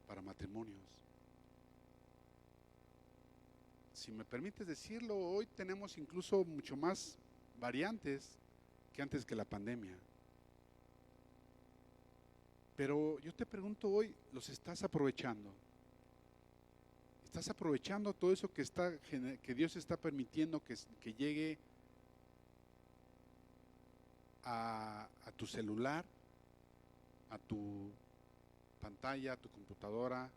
para matrimonios. Si me permites decirlo, hoy tenemos incluso mucho más variantes que antes que la pandemia. Pero yo te pregunto hoy, ¿los estás aprovechando? ¿Estás aprovechando todo eso que Dios está permitiendo que llegue a tu celular, a tu pantalla, a tu computadora,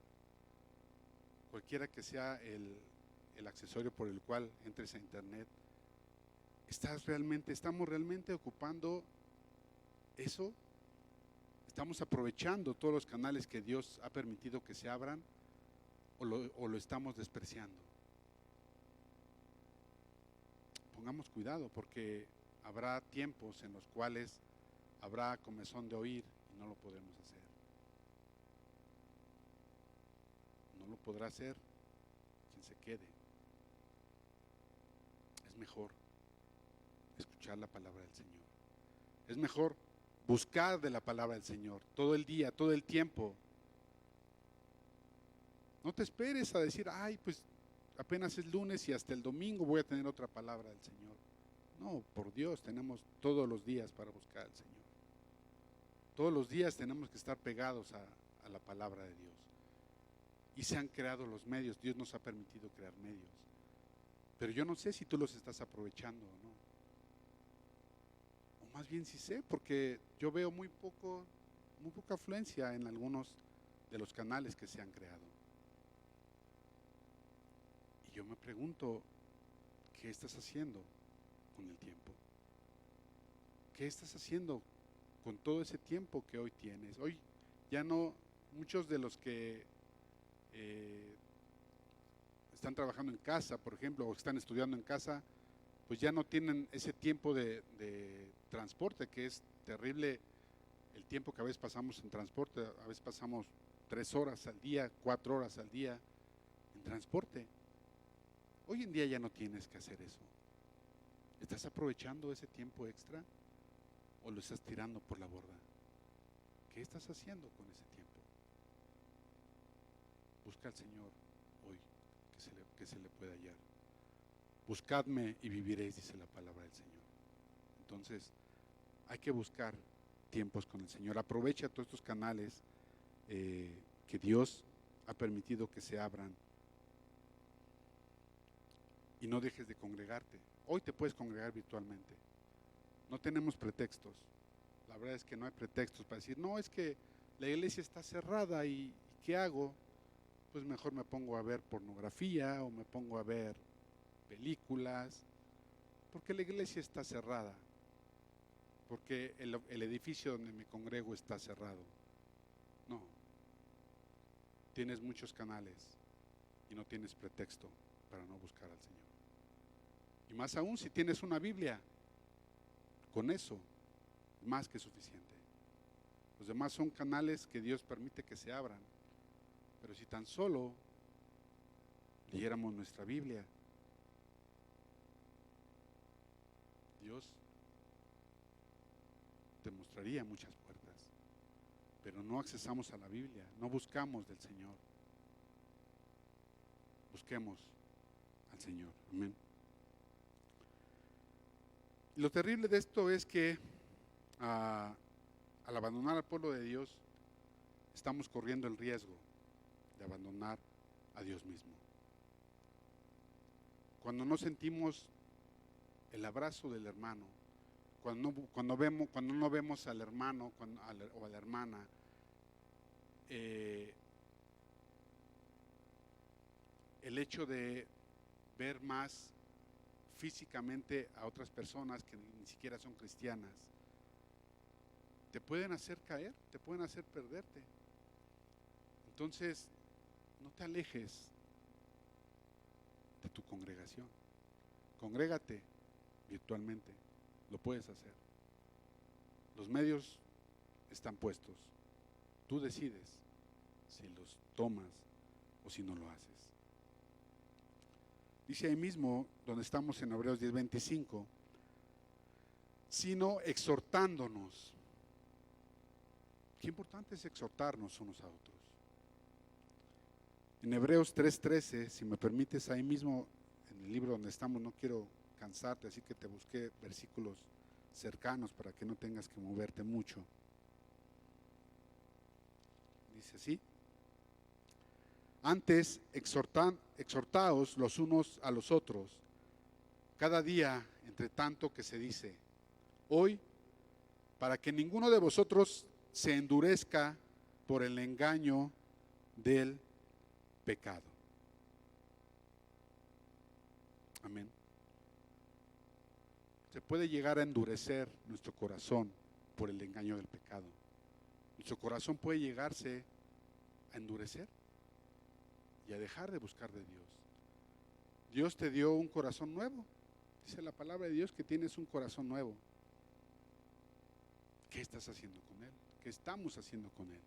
cualquiera que sea el accesorio por el cual entres a internet? ¿Estamos realmente ocupando eso? ¿Estamos aprovechando todos los canales que Dios ha permitido que se abran o lo estamos despreciando? Pongamos cuidado, porque habrá tiempos en los cuales habrá comezón de oír y no lo podremos hacer. No lo podrá hacer quien se quede. Es mejor escuchar la palabra del Señor. Es mejor buscar de la palabra del Señor todo el día, todo el tiempo. No te esperes a decir, ay, pues apenas es lunes y hasta el domingo voy a tener otra palabra del Señor. No, por Dios, tenemos todos los días para buscar al Señor. Todos los días tenemos que estar pegados a la palabra de Dios. Y se han creado los medios, Dios nos ha permitido crear medios. Pero yo no sé si tú los estás aprovechando o no. O más bien sí sé, porque yo veo muy poca afluencia en algunos de los canales que se han creado. Y yo me pregunto, ¿qué estás haciendo con el tiempo? ¿Qué estás haciendo con todo ese tiempo que hoy tienes? Hoy ya no, muchos de los que están trabajando en casa, por ejemplo, o están estudiando en casa, pues ya no tienen ese tiempo de transporte, que es terrible el tiempo que a veces pasamos en transporte. A veces pasamos 3 horas al día, 4 horas al día en transporte. Hoy en día ya no tienes que hacer eso. ¿Estás aprovechando ese tiempo extra o lo estás tirando por la borda? ¿Qué estás haciendo con ese tiempo? Busca al Señor hoy, que se le pueda hallar. Buscadme y viviréis, dice la palabra del Señor. Entonces, hay que buscar tiempos con el Señor. Aprovecha todos estos canales que Dios ha permitido que se abran. Y no dejes de congregarte. Hoy te puedes congregar virtualmente. No tenemos pretextos. La verdad es que no hay pretextos para decir, no, es que la iglesia está cerrada y ¿qué hago? Pues mejor me pongo a ver pornografía o me pongo a ver películas, porque la iglesia está cerrada, porque el edificio donde me congrego está cerrado. No, tienes muchos canales y no tienes pretexto para no buscar al Señor. Y más aún si tienes una Biblia, con eso más que suficiente. Los demás son canales que Dios permite que se abran, pero si tan solo leyéramos nuestra Biblia, Dios te mostraría muchas puertas, pero no accesamos a la Biblia, no buscamos del Señor. Busquemos al Señor. Amén. Y lo terrible de esto es que al abandonar al pueblo de Dios, estamos corriendo el riesgo de abandonar a Dios mismo. Cuando no sentimos el abrazo del hermano, cuando no vemos al hermano o a la hermana, el hecho de ver más físicamente a otras personas que ni siquiera son cristianas, te pueden hacer caer, te pueden hacer perderte. Entonces, no te alejes de tu congregación. Congrégate virtualmente, lo puedes hacer. Los medios están puestos. Tú decides si los tomas o si no lo haces. Dice ahí mismo, donde estamos en Hebreos 10:25, sino exhortándonos. Qué importante es exhortarnos unos a otros. En Hebreos 3:13, si me permites, ahí mismo en el libro donde estamos, no quiero cansarte, así que te busqué versículos cercanos para que no tengas que moverte mucho. Dice así: antes exhortaos los unos a los otros, cada día entre tanto que se dice, hoy, para que ninguno de vosotros se endurezca por el engaño del pecado. Amén. Se puede llegar a endurecer nuestro corazón por el engaño del pecado. Nuestro corazón puede llegarse a endurecer y a dejar de buscar de Dios. Dios te dio un corazón nuevo. Dice la palabra de Dios que tienes un corazón nuevo. ¿Qué estás haciendo con él? ¿Qué estamos haciendo con él?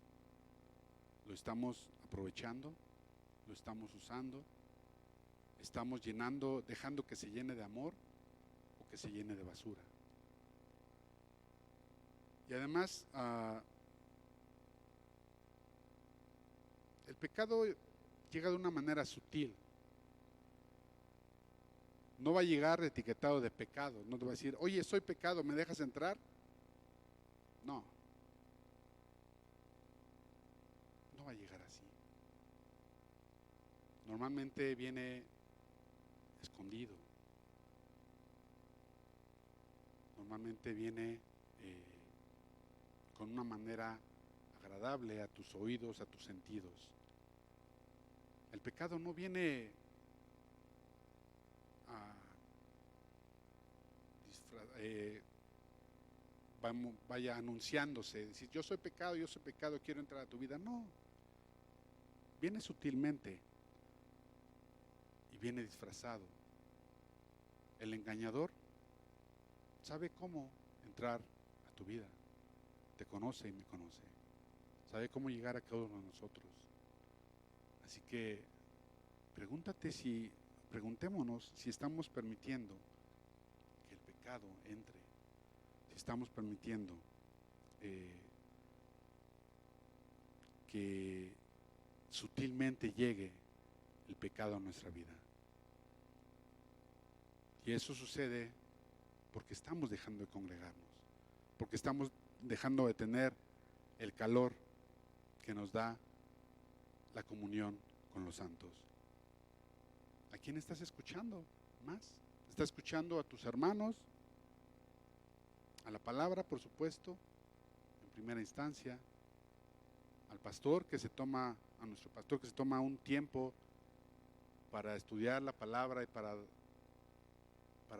¿Lo estamos aprovechando? ¿Lo estamos usando? ¿Estamos llenando, dejando que se llene de amor o que se llene de basura? Y además, el pecado llega de una manera sutil. No va a llegar etiquetado de pecado. No te va a decir, oye, soy pecado, ¿me dejas entrar? No. No va a llegar así. Normalmente viene escondido. Normalmente viene con una manera agradable a tus oídos, a tus sentidos. El pecado no viene a vaya anunciándose, decir yo soy pecado, quiero entrar a tu vida. No, viene sutilmente y viene disfrazado. El engañador sabe cómo entrar a tu vida, te conoce y me conoce, sabe cómo llegar a cada uno de nosotros. Así que preguntémonos si estamos permitiendo que el pecado entre, si estamos permitiendo que sutilmente llegue el pecado a nuestra vida. Y eso sucede porque estamos dejando de congregarnos, porque estamos dejando de tener el calor que nos da la comunión con los santos. ¿A quién estás escuchando más? ¿Estás escuchando a tus hermanos? A la palabra, por supuesto, en primera instancia, al pastor que se toma, a nuestro pastor que se toma un tiempo para estudiar la palabra y para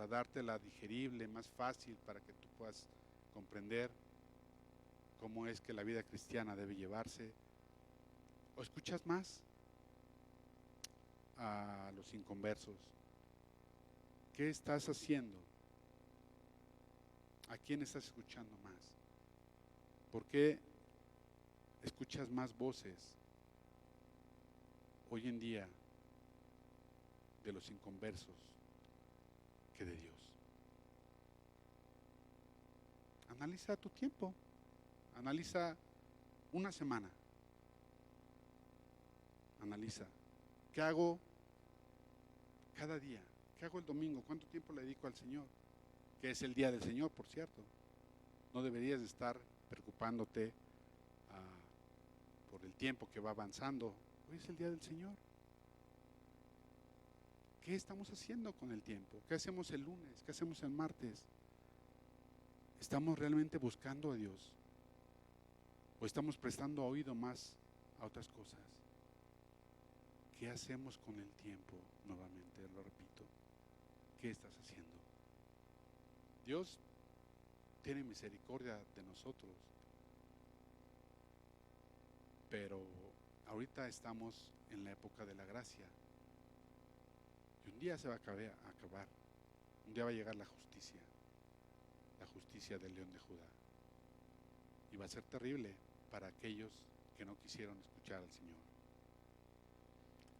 dártela digerible, más fácil, para que tú puedas comprender cómo es que la vida cristiana debe llevarse? ¿O escuchas más a los inconversos? ¿Qué estás haciendo? ¿A quién estás escuchando más? ¿Por qué escuchas más voces hoy en día de los inconversos que de Dios? Analiza tu tiempo, analiza una semana, analiza qué hago cada día, qué hago el domingo, cuánto tiempo le dedico al Señor, que es el día del Señor, por cierto. No deberías de estar preocupándote por el tiempo que va avanzando. Hoy es el día del Señor. ¿Qué estamos haciendo con el tiempo? ¿Qué hacemos el lunes? ¿Qué hacemos el martes? ¿Estamos realmente buscando a Dios? ¿O estamos prestando oído más a otras cosas? ¿Qué hacemos con el tiempo? Nuevamente lo repito. ¿Qué estás haciendo? Dios tiene misericordia de nosotros, pero ahorita estamos en la época de la gracia y un día se va a acabar. Un día va a llegar la justicia del León de Judá, y va a ser terrible para aquellos que no quisieron escuchar al Señor.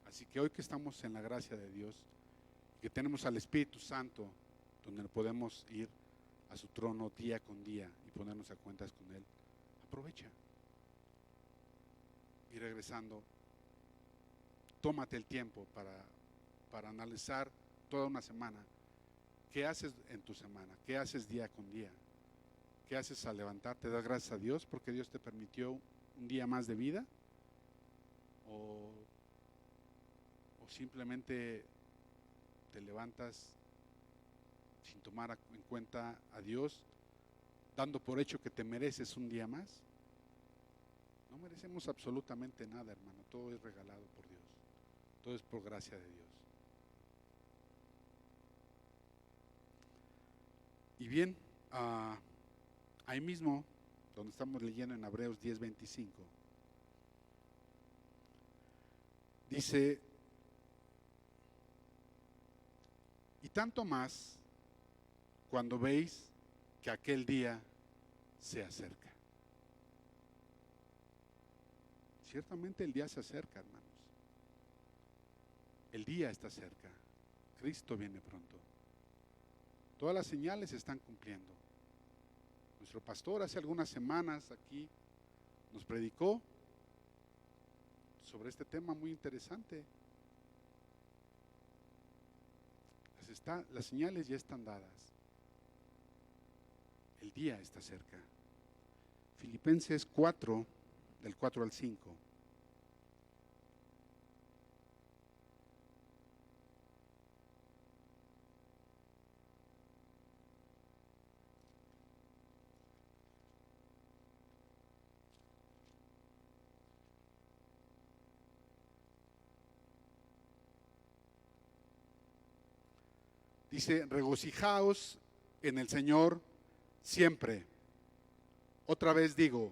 Así que hoy que estamos en la gracia de Dios y que tenemos al Espíritu Santo, donde podemos ir a su trono día con día y ponernos a cuentas con Él, aprovecha. Y regresando, tómate el tiempo para analizar toda una semana. ¿Qué haces en tu semana? ¿Qué haces día con día? ¿Qué haces al levantarte? ¿Das gracias a Dios porque Dios te permitió un día más de vida? ¿O simplemente te levantas sin tomar en cuenta a Dios, dando por hecho que te mereces un día más? No merecemos absolutamente nada, hermano. Todo es regalado por Dios. Todo es por gracia de Dios. Y bien, ahí mismo, donde estamos leyendo en Hebreos 10:25, dice: y tanto más cuando veis que aquel día se acerca. Ciertamente el día se acerca, hermanos. El día está cerca. Cristo viene pronto. Todas las señales se están cumpliendo. Nuestro pastor hace algunas semanas aquí nos predicó sobre este tema muy interesante. Las señales ya están dadas. El día está cerca. Filipenses 4, del 4 al 5. Dice, regocijaos en el Señor siempre. Otra vez digo,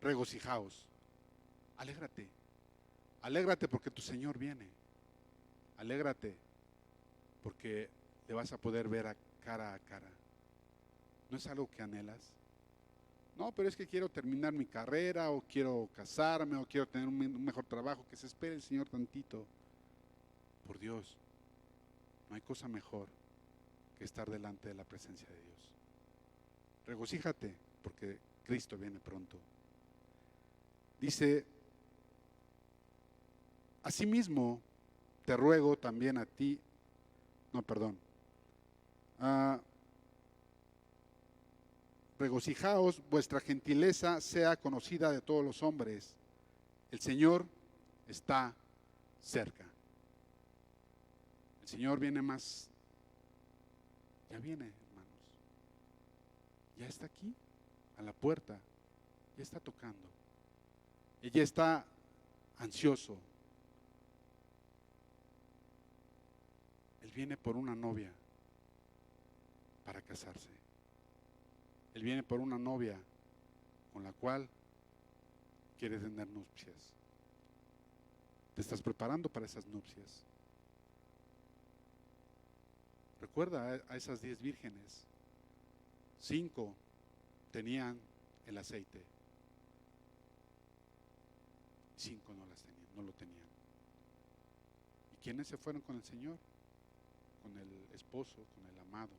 regocijaos. Alégrate. Alégrate porque tu Señor viene. Alégrate porque le vas a poder ver a cara. ¿No es algo que anhelas? No, pero es que quiero terminar mi carrera, o quiero casarme, o quiero tener un mejor trabajo. Que se espere el Señor tantito. Por Dios, no hay cosa mejor que estar delante de la presencia de Dios. Regocíjate porque Cristo viene pronto. Dice, asimismo te ruego también a ti, regocijaos, vuestra gentileza sea conocida de todos los hombres. El Señor está cerca. El Señor viene más. Ya viene, hermanos. Ya está aquí, a la puerta. Ya está tocando. Ella está ansioso. Él viene por una novia para casarse. Él viene por una novia con la cual quiere tener nupcias. Te estás preparando para esas nupcias. Recuerda a esas 10 vírgenes. 5 tenían el aceite. 5 no lo tenían. ¿Y quiénes se fueron con el Señor? Con el esposo, con el amado.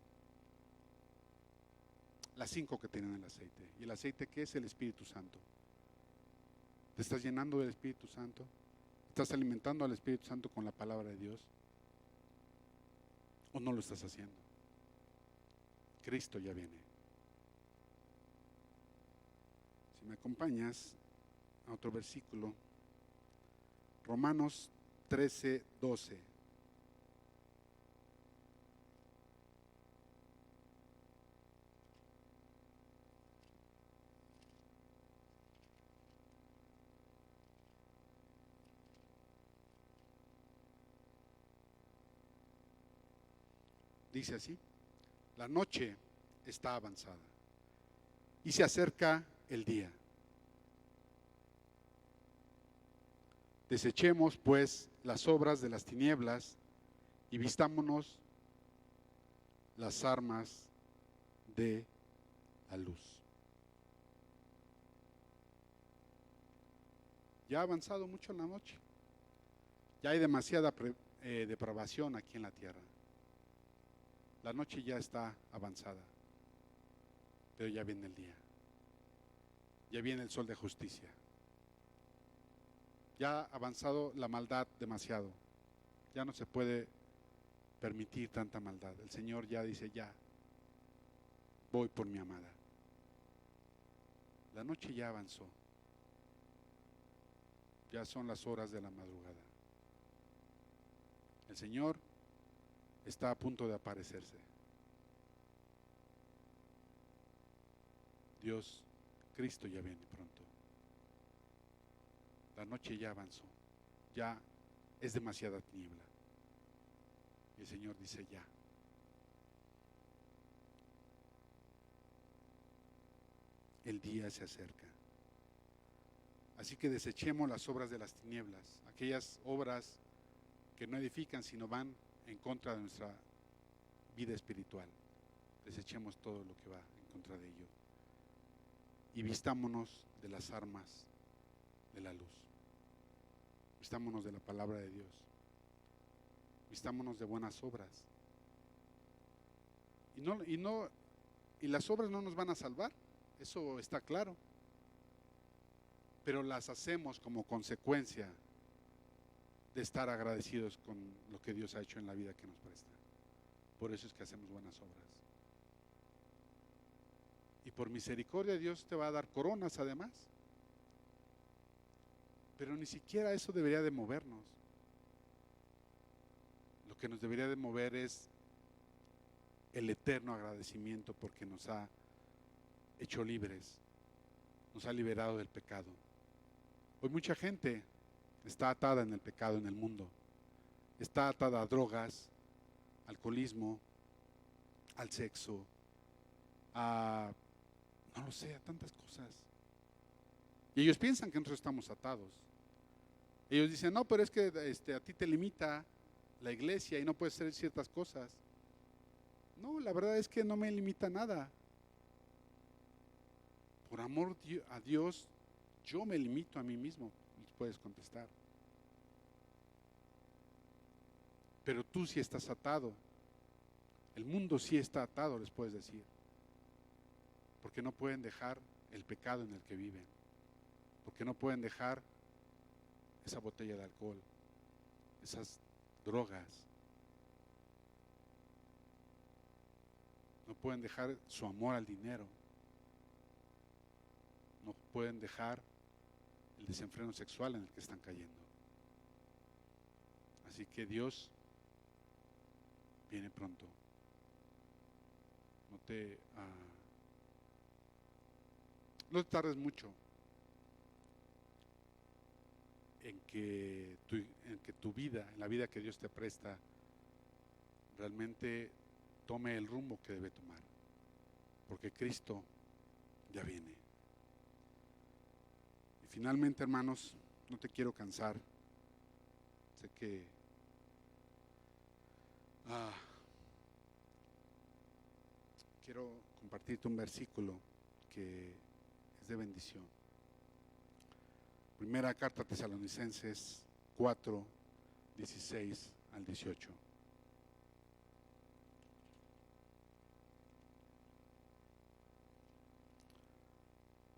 Las 5 que tienen el aceite. ¿Y el aceite qué es? El Espíritu Santo. ¿Te estás llenando del Espíritu Santo? ¿Estás alimentando al Espíritu Santo con la palabra de Dios? ¿O no lo estás haciendo? Cristo ya viene. Si me acompañas a otro versículo, Romanos 13, 12. Dice así: la noche está avanzada y se acerca el día. Desechemos pues las obras de las tinieblas y vistámonos las armas de la luz. Ya ha avanzado mucho en la noche. Ya hay demasiada depravación aquí en la tierra. La noche ya está avanzada, pero ya viene el día. Ya viene el sol de justicia. Ya ha avanzado la maldad demasiado. Ya no se puede permitir tanta maldad. El Señor ya dice, ya, voy por mi amada. La noche ya avanzó. Ya son las horas de la madrugada. El Señor está a punto de aparecerse. Dios, Cristo ya viene pronto. La noche ya avanzó. Ya es demasiada niebla. Y el Señor dice ya. El día se acerca. Así que desechemos las obras de las tinieblas, aquellas obras que no edifican, sino van en contra de nuestra vida espiritual. Desechemos todo lo que va en contra de ello. Y vistámonos de las armas de la luz. Vistámonos de la palabra de Dios. Vistámonos de buenas obras. Y las obras no nos van a salvar, eso está claro. pero las hacemos como consecuencia de estar agradecidos con lo que Dios ha hecho en la vida que nos presta. Por eso es que hacemos buenas obras. Y por misericordia Dios te va a dar coronas además. Pero ni siquiera eso debería de movernos. Lo que nos debería de mover es el eterno agradecimiento porque nos ha hecho libres, nos ha liberado del pecado. Hoy mucha gente está atada en el pecado en el mundo. Está atada a drogas, alcoholismo, al sexo, a, no lo sé, a tantas cosas. Y ellos piensan que nosotros estamos atados. Ellos dicen, no, pero es que a ti te limita la iglesia y no puedes hacer ciertas cosas. No, la verdad es que no me limita nada. Por amor a Dios, yo me limito a mí mismo, les puedes contestar. Pero tú sí estás atado. El mundo sí está atado, les puedes decir. Porque no pueden dejar el pecado en el que viven. Porque no pueden dejar esa botella de alcohol, esas drogas. No pueden dejar su amor al dinero. No pueden dejar el desenfreno sexual en el que están cayendo. Así que Dios viene pronto. No te tardes mucho en que tu vida, en la vida que Dios te presta, realmente tome el rumbo que debe tomar. Porque Cristo ya viene. Y finalmente, hermanos, no te quiero cansar. Sé que quiero compartirte un versículo que es de bendición. Primera carta a Tesalonicenses 4, 16 al 18.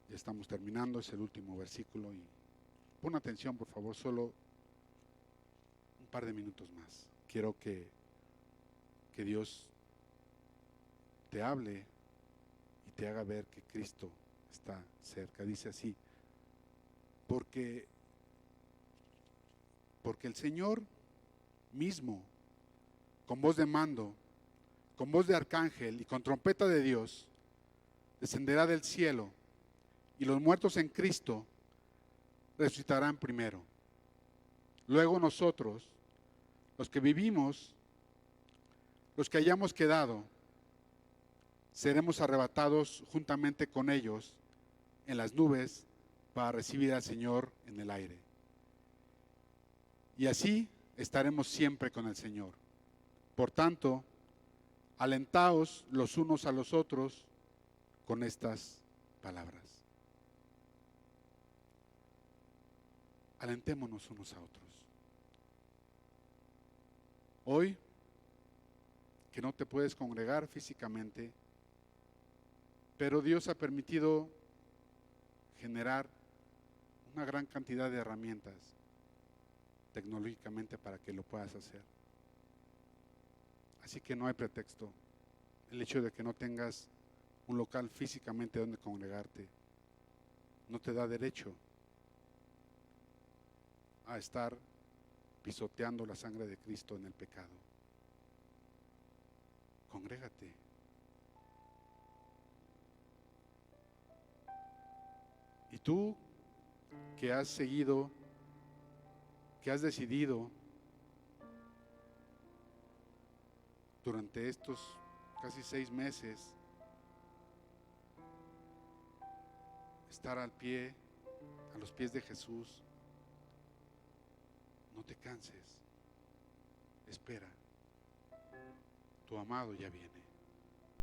Ya estamos terminando, es el último versículo y pon atención, por favor, solo un par de minutos más. Quiero que Dios te hable y te haga ver que Cristo está cerca. Dice así: porque el Señor mismo, con voz de mando, con voz de arcángel y con trompeta de Dios, descenderá del cielo, y los muertos en Cristo resucitarán primero. Luego nosotros, los que vivimos, los que hayamos quedado, seremos arrebatados juntamente con ellos en las nubes para recibir al Señor en el aire. Y así estaremos siempre con el Señor. Por tanto, alentaos los unos a los otros con estas palabras. Alentémonos unos a otros. Hoy, que no te puedes congregar físicamente, pero Dios ha permitido generar una gran cantidad de herramientas tecnológicamente para que lo puedas hacer. Así que no hay pretexto. El hecho de que no tengas un local físicamente donde congregarte no te da derecho a estar pisoteando la sangre de Cristo en el pecado. Congrégate. Y tú que has seguido, que has decidido durante estos casi 6 meses estar a los pies de Jesús, no te canses, espera, tu amado ya viene.